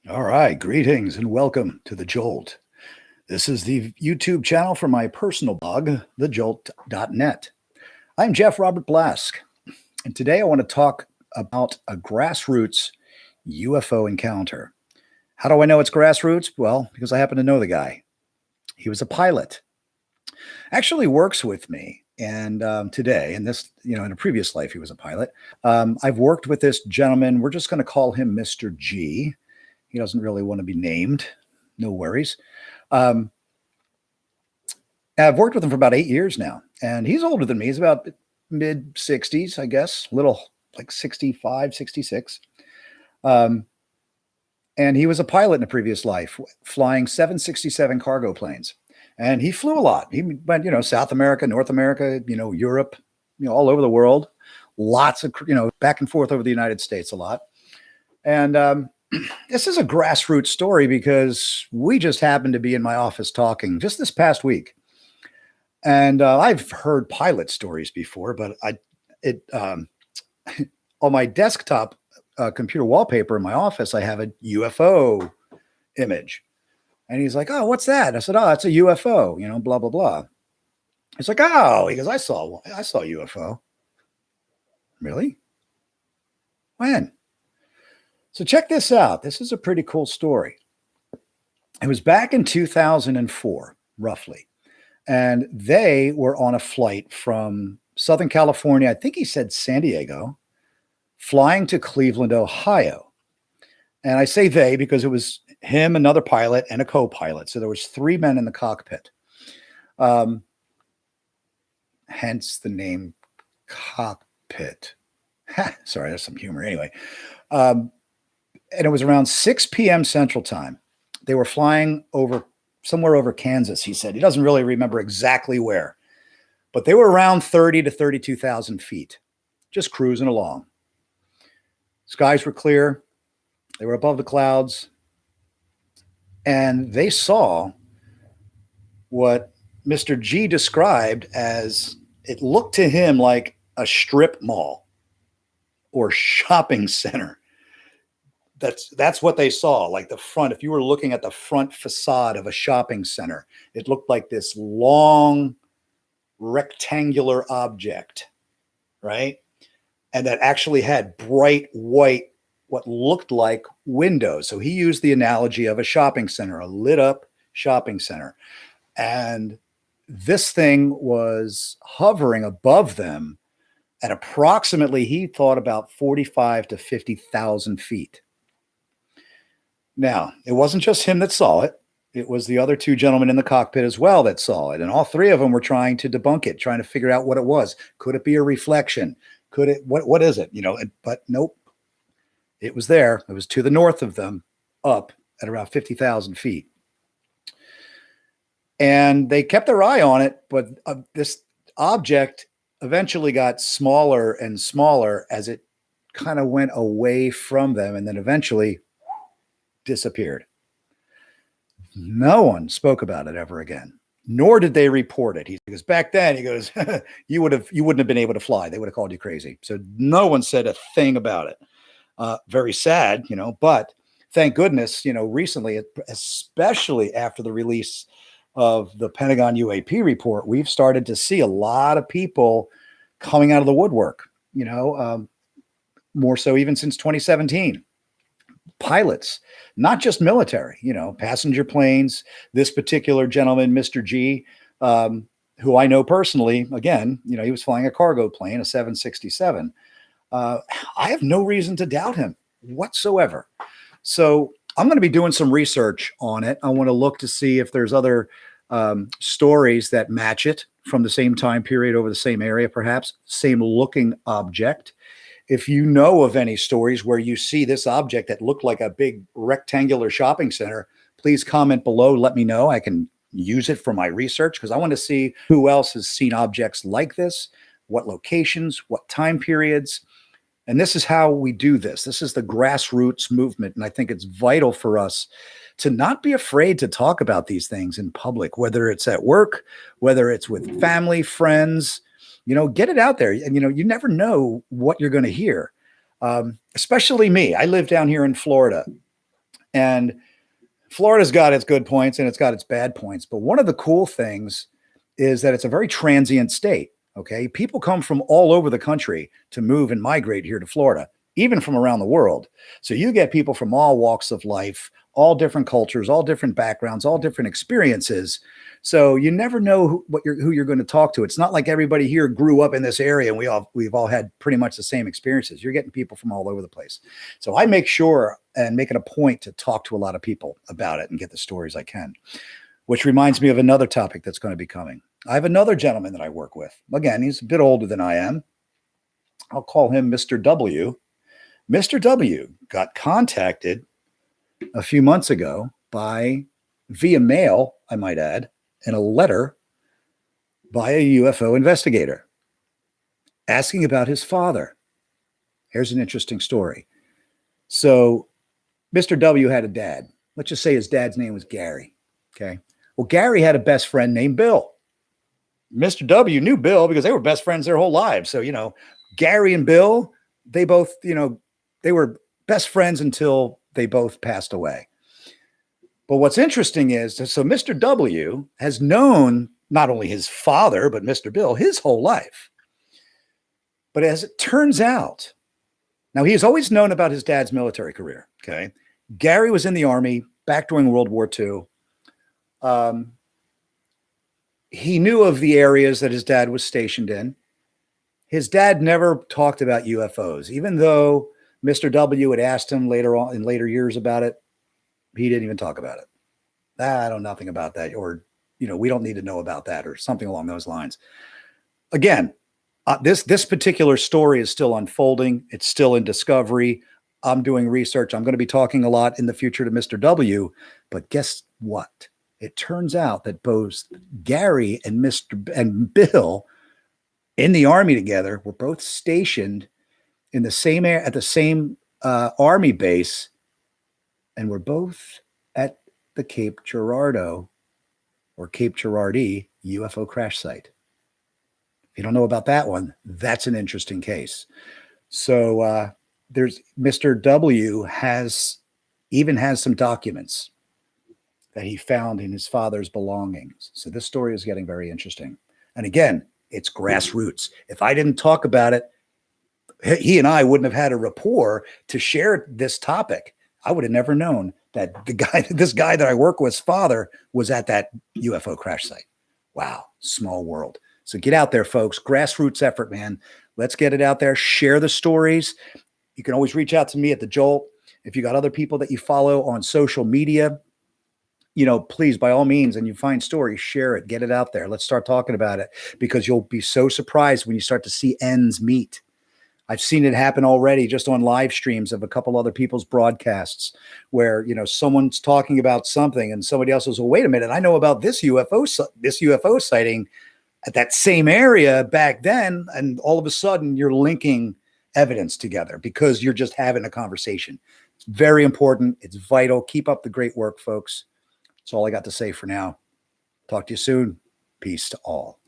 All right, greetings and welcome to The Jolt. This is the YouTube channel for my personal blog, thejolt.net. I'm Jeff Robert Blask, and today I want to talk about a grassroots UFO encounter. How do I know it's grassroots? Well, because I happen to know the guy. He was a pilot, actually works with me. And today, in this, in a previous life, he was a pilot. I've worked with this gentleman. We're just going to call him Mr. G. He doesn't really want to be named. No worries. I've worked with him for about 8 years now, and he's older than me. He's about mid 60s, I guess, a little like 65, 66. And he was a pilot in a previous life, flying 767 cargo planes. And he flew a lot. He went, South America, North America, Europe, all over the world. Lots of, back and forth over the United States a lot. And this is a grassroots story because we just happened to be in my office talking just this past week. And I've heard pilot stories before, but on my desktop computer wallpaper in my office, I have a UFO image. And he's like, "Oh, what's that?" I said, "Oh, it's a UFO, blah, blah, blah." He's like, "Oh," he goes, I saw a UFO. Really? When? So check this out. This is a pretty cool story. It was back in 2004, roughly. And they were on a flight from Southern California, I think he said San Diego, flying to Cleveland, Ohio. And I say they because it was him, another pilot, and a co-pilot. So there was 3 men in the cockpit. Hence the name cockpit. Sorry, there's some humor. Anyway, and it was around 6 p.m. Central Time. They were flying somewhere over Kansas, he said. He doesn't really remember exactly where, but they were around 30 to 32,000 feet, just cruising along. Skies were clear. They were above the clouds. And they saw what Mr. G described as, it looked to him like a strip mall or shopping center. That's what they saw, like the front. If you were looking at the front facade of a shopping center, it looked like this long rectangular object, right? And that actually had bright white, what looked like windows. So he used the analogy of a shopping center, a lit up shopping center. And this thing was hovering above them at approximately, he thought, about 45 to 50,000 feet. Now, it wasn't just him that saw it. It was the other 2 gentlemen in the cockpit as well that saw it. And all 3 of them were trying to debunk it, trying to figure out what it was. Could it be a reflection? Could it, what is it? But nope. It was there. It was to the north of them, up at around 50,000 feet. And they kept their eye on it, but this object eventually got smaller and smaller as it kind of went away from them and then eventually disappeared. No one spoke about it ever again, nor did they report it. He goes, back then, he goes, you wouldn't have been able to fly. They would have called you crazy. So no one said a thing about it. Very sad, but thank goodness, recently, especially after the release of the Pentagon UAP report, we've started to see a lot of people coming out of the woodwork, more so even since 2017. Pilots, not just military, passenger planes. This particular gentleman, Mr. G, who I know personally, again, he was flying a cargo plane, a 767. I have no reason to doubt him whatsoever. So I'm going to be doing some research on it. I want to look to see if there's other stories that match it from the same time period over the same area, perhaps same looking object. If you know of any stories where you see this object that looked like a big rectangular shopping center, please comment below. Let me know. I can use it for my research because I want to see who else has seen objects like this, what locations, what time periods. And this is how we do this. This is the grassroots movement. And I think it's vital for us to not be afraid to talk about these things in public, whether it's at work, whether it's with family, friends, get it out there. And, you never know what you're going to hear. Especially me. I live down here in Florida. And Florida's got its good points and it's got its bad points. But one of the cool things is that it's a very transient state. Okay. People come from all over the country to move and migrate here to Florida, even from around the world. So you get people from all walks of life, all different cultures, all different backgrounds, all different experiences. So you never know who you're going to talk to. It's not like everybody here grew up in this area and we've all had pretty much the same experiences. You're getting people from all over the place. So I make sure and make it a point to talk to a lot of people about it and get the stories I can, which reminds me of another topic that's going to be coming. I have another gentleman that I work with. Again, he's a bit older than I am. I'll call him Mr. W. Mr. W got contacted a few months ago via mail, I might add, and a letter by a UFO investigator asking about his father. Here's an interesting story. So Mr. W had a dad. Let's just say his dad's name was Gary. Okay. Well, Gary had a best friend named Bill. Mr. W knew Bill because they were best friends their whole lives. So, Gary and Bill, they both, they were best friends until they both passed away. But what's interesting is, so Mr. W has known not only his father, but Mr. Bill his whole life. But as it turns out, now he's always known about his dad's military career. Okay. Gary was in the Army back during World War II. He knew of the areas that his dad was stationed in. His dad never talked about UFOs, even though Mr. W had asked him later on in later years about it. He didn't even talk about it. I don't know nothing about that, or, we don't need to know about that, or something along those lines. Again, this particular story is still unfolding. It's still in discovery. I'm doing research. I'm going to be talking a lot in the future to Mr. W, but guess what? It turns out that both Gary and Bill in the Army together were both stationed in the same at the same Army base, and were both at the Cape Girardeau or Cape Girardeau UFO crash site. If you don't know about that one, that's an interesting case. So there's Mr. W has some documents that he found in his father's belongings. So this story is getting very interesting. And again, it's grassroots. If I didn't talk about it, he and I wouldn't have had a rapport to share this topic. I would have never known that this guy that I work with's father was at that UFO crash site. Wow. Small world. So get out there, folks. Grassroots effort, man. Let's get it out there. Share the stories. You can always reach out to me at The Jolt. If you got other people that you follow on social media, please, by all means, and you find stories, share it, get it out there. Let's start talking about it, because you'll be so surprised when you start to see ends meet. I've seen it happen already just on live streams of a couple other people's broadcasts where, someone's talking about something and somebody else says, well, wait a minute, I know about this UFO sighting at that same area back then. And all of a sudden you're linking evidence together because you're just having a conversation. It's very important. It's vital. Keep up the great work, folks. That's all I got to say for now. Talk to you soon. Peace to all.